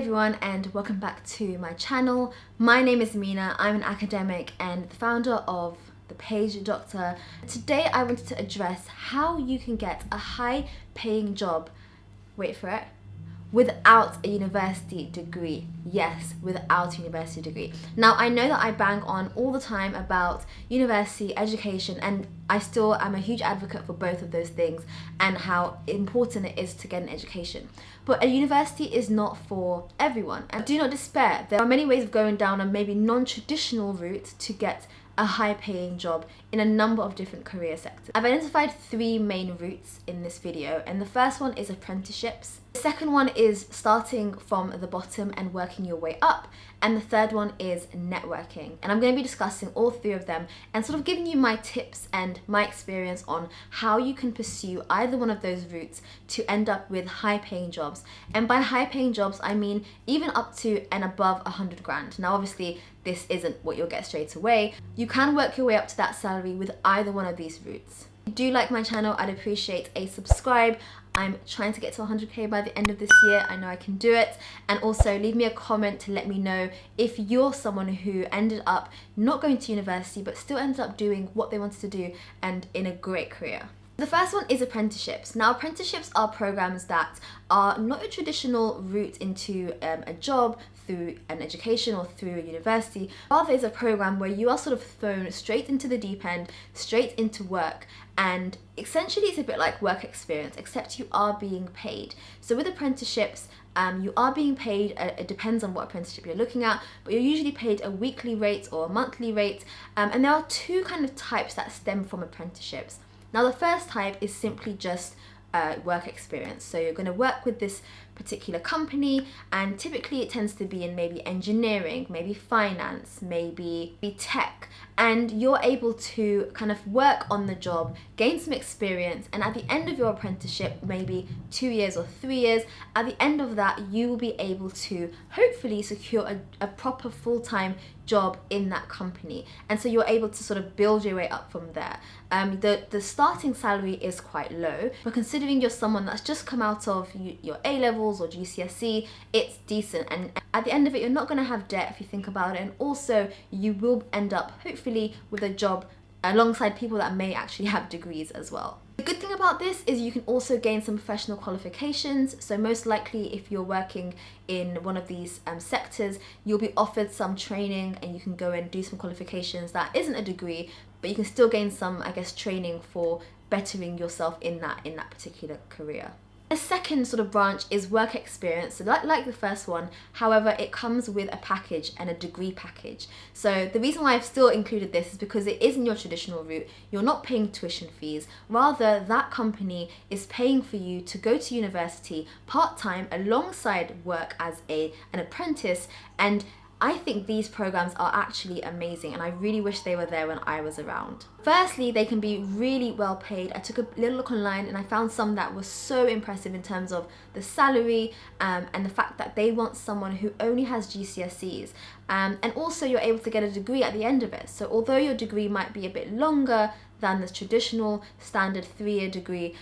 Everyone, and welcome back to my channel. My name is Amina. I'm an academic and the founder of The Page Doctor. Today I wanted to address how you can get a high paying job, wait for it, without a university degree. Yes, without a university degree. Now, I know that I bang on all the time about university education, and I still am a huge advocate for both of those things and how important it is to get an education. But a university is not for everyone, and do not despair. There are many ways of going down a maybe non-traditional route to get a high paying job in a number of different career sectors. I've identified three main routes in this video, and the first one is apprenticeships. The second one is starting from the bottom and working your way up, and the third one is networking. And I'm going to be discussing all three of them and sort of giving you my tips and my experience on how you can pursue either one of those routes to end up with high paying jobs. And by high paying jobs, I mean even up to and above 100 grand. Now obviously this isn't what you'll get straight away. You can work your way up to that salary with either one of these routes. If you do like my channel, I'd appreciate a subscribe. I'm trying to get to 100k by the end of this year. I know I can do it. And also leave me a comment to let me know if you're someone who ended up not going to university but still ended up doing what they wanted to do and in a great career. The first one is apprenticeships. Now, apprenticeships are programs that are not a traditional route into a job through an education or through a university. Rather, it's a program where you are sort of thrown straight into the deep end, straight into work, and essentially it's a bit like work experience, except you are being paid. So with apprenticeships, you are being paid, it depends on what apprenticeship you're looking at, but you're usually paid a weekly rate or a monthly rate, and there are two kind of types that stem from apprenticeships. Now the first type is simply just work experience. So you're going to work with this particular company, and typically it tends to be in maybe engineering, maybe finance, maybe tech, and you're able to kind of work on the job, gain some experience, and at the end of your apprenticeship, maybe 2 years or 3 years, at the end of that you will be able to hopefully secure a proper full-time job in that company, and so you're able to sort of build your way up from there. The starting salary is quite low, but considering you're someone that's just come out of your A-levels or GCSE, it's decent, and at the end of it you're not going to have debt if you think about it, and also you will end up hopefully with a job alongside people that may actually have degrees as well. The good thing about this is you can also gain some professional qualifications. So most likely if you're working in one of these sectors, you'll be offered some training and you can go and do some qualifications that isn't a degree, but you can still gain some, I guess, training for bettering yourself in that particular career. The second sort of branch is work experience. So like the first one, however, it comes with a package and a degree package. So the reason why I've still included this is because it isn't your traditional route. You're not paying tuition fees. Rather, that company is paying for you to go to university part-time alongside work as an apprentice, and I think these programs are actually amazing, and I really wish they were there when I was around. Firstly, they can be really well paid. I took a little look online and I found some that was so impressive in terms of the salary and the fact that they want someone who only has GCSEs. And also you're able to get a degree at the end of it. So although your degree might be a bit longer than the traditional standard 3-year degree,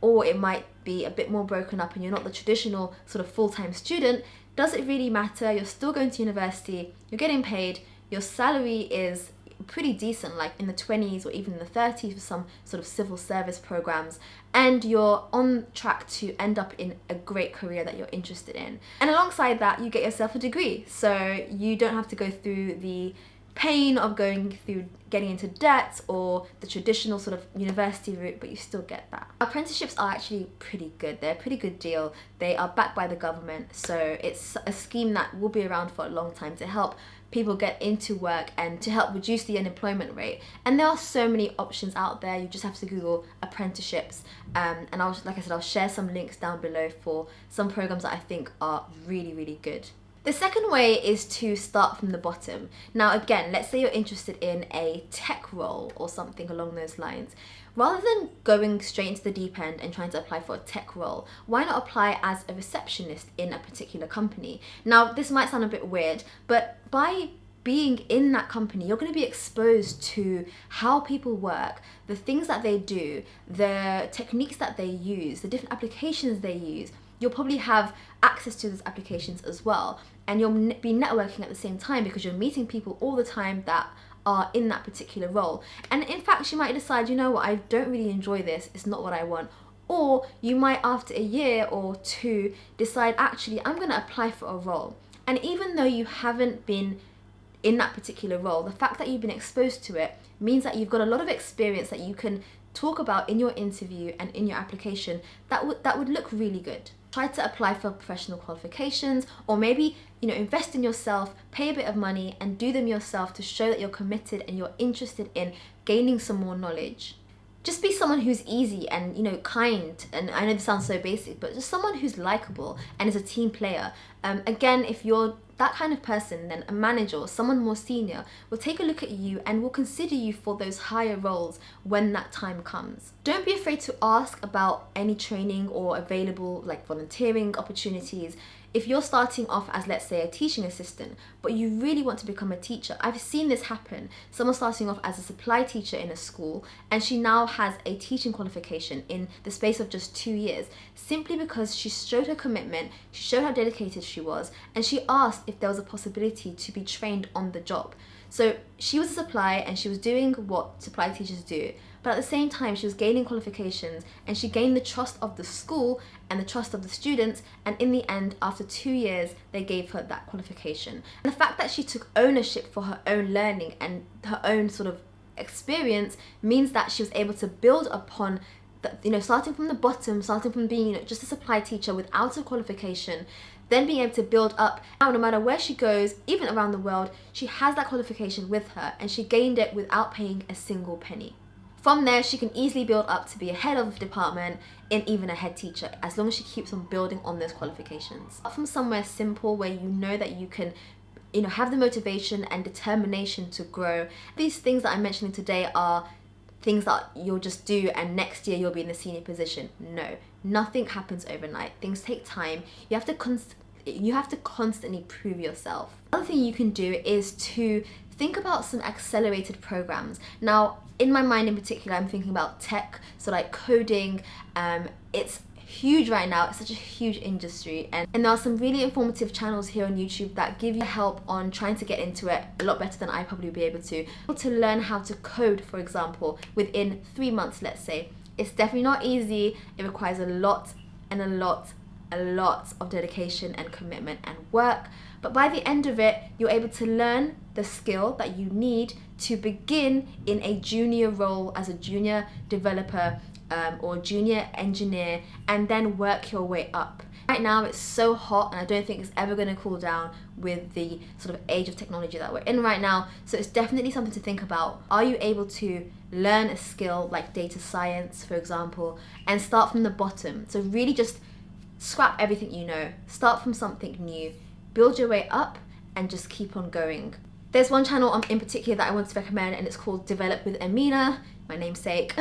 or it might be a bit more broken up and you're not the traditional sort of full-time student, does it really matter? You're still going to university, you're getting paid, your salary is pretty decent, like in the 20s or even in the 30s for some sort of civil service programs, and you're on track to end up in a great career that you're interested in. And alongside that, you get yourself a degree, so you don't have to go through the pain of getting into debt or the traditional sort of university route, but you still get that. Apprenticeships are actually pretty good. They're a pretty good deal. They are backed by the government, so it's a scheme that will be around for a long time to help people get into work and to help reduce the unemployment rate. And there are so many options out there. You just have to Google apprenticeships, and like I said, I'll share some links down below for some programs that I think are really, really good. The second way is to start from the bottom. Now again, let's say you're interested in a tech role or something along those lines. Rather than going straight into the deep end and trying to apply for a tech role, why not apply as a receptionist in a particular company? Now this might sound a bit weird, but by being in that company, you're going to be exposed to how people work, the things that they do, the techniques that they use, the different applications they use, you'll probably have access to those applications as well, and you'll be networking at the same time because you're meeting people all the time that are in that particular role. And in fact, you might decide, you know what, I don't really enjoy this, it's not what I want. Or you might, after a year or two, decide, actually, I'm going to apply for a role. And even though you haven't been in that particular role, the fact that you've been exposed to it means that you've got a lot of experience that you can talk about in your interview and in your application that would look really good. Try to apply for professional qualifications, or maybe, invest in yourself, pay a bit of money and do them yourself to show that you're committed and you're interested in gaining some more knowledge. Just be someone who's easy and, kind, and I know this sounds so basic, but just someone who's likable and is a team player. Again, if you're that kind of person, then a manager or someone more senior will take a look at you and will consider you for those higher roles when that time comes. Don't be afraid to ask about any training or available volunteering opportunities. If you're starting off as, let's say, a teaching assistant, but you really want to become a teacher, I've seen this happen. Someone starting off as a supply teacher in a school, and she now has a teaching qualification in the space of just 2 years, simply because she showed her commitment, she showed how dedicated she was, and she asked if there was a possibility to be trained on the job. So she was a supply and she was doing what supply teachers do, but at the same time she was gaining qualifications, and she gained the trust of the school and the trust of the students, and in the end, after 2 years, they gave her that qualification. And the fact that she took ownership for her own learning and her own sort of experience means that she was able to build upon starting from the bottom, starting from being just a supply teacher without a qualification, then being able to build up. Now, no matter where she goes, even around the world, she has that qualification with her, and she gained it without paying a single penny. From there, she can easily build up to be a head of department and even a head teacher, as long as she keeps on building on those qualifications. From somewhere simple where you know that you can have the motivation and determination to grow. These things that I'm mentioning today are things that you'll just do and next year you'll be in the senior position. No, nothing happens overnight. Things take time. You have to constantly prove yourself. Another thing you can do is to think about some accelerated programs. Now, in my mind in particular, I'm thinking about tech, so like coding. It's huge right now. It's such a huge industry, and there are some really informative channels here on YouTube that give you help on trying to get into it a lot better than I probably would be able to learn how to code, for example, within 3 months, let's say. It's definitely not easy. It requires a lot of dedication and commitment and work, but by the end of it, you're able to learn the skill that you need to begin in a junior role as a junior developer or junior engineer, and then work your way up. Right now it's so hot, and I don't think it's ever going to cool down with the sort of age of technology that we're in right now. So it's definitely something to think about. Are you able to learn a skill like data science, for example, and start from the bottom? So really just scrap everything you know, start from something new, build your way up, and just keep on going. There's one channel in particular that I want to recommend, and it's called Develop with Amina, my namesake.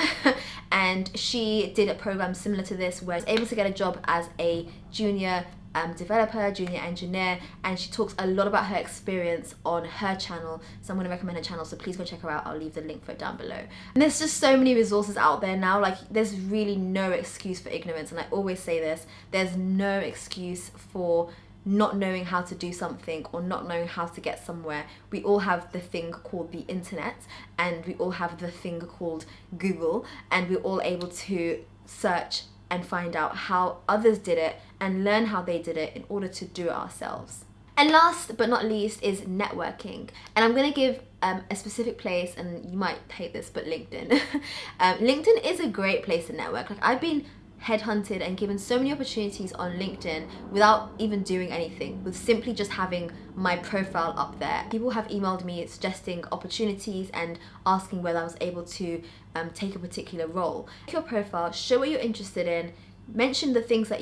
And she did a program similar to this where she was able to get a job as a junior developer, junior engineer, and she talks a lot about her experience on her channel. So I'm going to recommend her channel, so please go check her out. I'll leave the link for it down below. And there's just so many resources out there now. There's really no excuse for ignorance, and I always say this, there's no excuse for not knowing how to do something or not knowing how to get somewhere. We all have the thing called the internet, and we all have the thing called Google, and we're all able to search and find out how others did it and learn how they did it in order to do it ourselves. And last but not least is networking. And I'm going to give a specific place, and you might hate this, but LinkedIn. LinkedIn is a great place to network. I've been headhunted and given so many opportunities on LinkedIn without even doing anything, with simply just having my profile up there. People have emailed me suggesting opportunities and asking whether I was able to take a particular role. Make your profile, show what you're interested in, mention the things that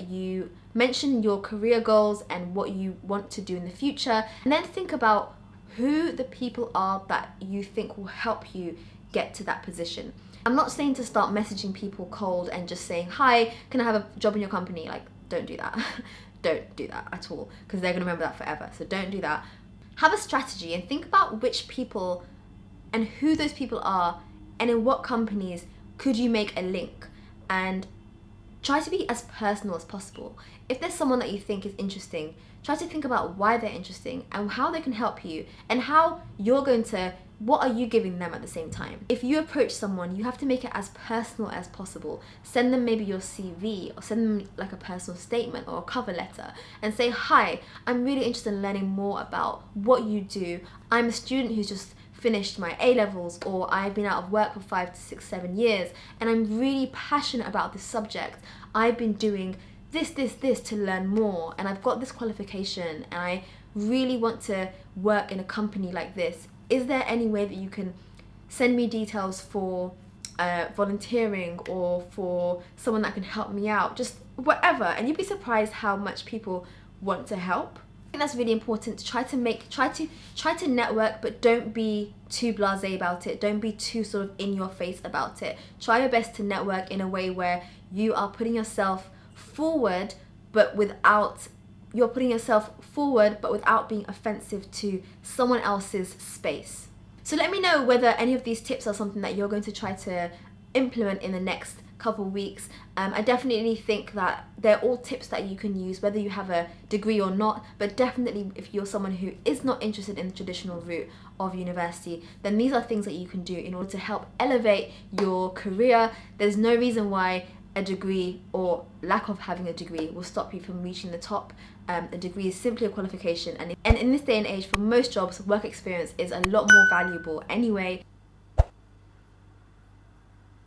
mention your career goals and what you want to do in the future, and then think about who the people are that you think will help you get to that position. I'm not saying to start messaging people cold and just saying, hi, can I have a job in your company? Don't do that. Don't do that at all, because they're gonna remember that forever. So don't do that. Have a strategy and think about which people and who those people are, and in what companies could you make a link, and try to be as personal as possible. If there's someone that you think is interesting, try to think about why they're interesting and how they can help you, and how you're going to, what are you giving them at the same time? If you approach someone, you have to make it as personal as possible. Send them maybe your CV, or send them like a personal statement or a cover letter and say, hi, I'm really interested in learning more about what you do. I'm a student who's just finished my A-levels, or I've been out of work for 5 to 6, 7 years, and I'm really passionate about this subject. I've been doing this to learn more, and I've got this qualification, and I really want to work in a company like this. Is there any way that you can send me details for volunteering, or for someone that can help me out? Just whatever. And you'd be surprised how much people want to help. I think that's really important, to try to network, but don't be too blasé about it. Don't be too sort of in your face about it. Try your best to network in a way where you are putting yourself forward, but without being offensive to someone else's space. So let me know whether any of these tips are something that you're going to try to implement in the next couple weeks. I definitely think that they're all tips that you can use whether you have a degree or not, but definitely if you're someone who is not interested in the traditional route of university, then these are things that you can do in order to help elevate your career. There's no reason why a degree, or lack of having a degree, will stop you from reaching the top. A degree is simply a qualification, and in this day and age, for most jobs, work experience is a lot more valuable anyway.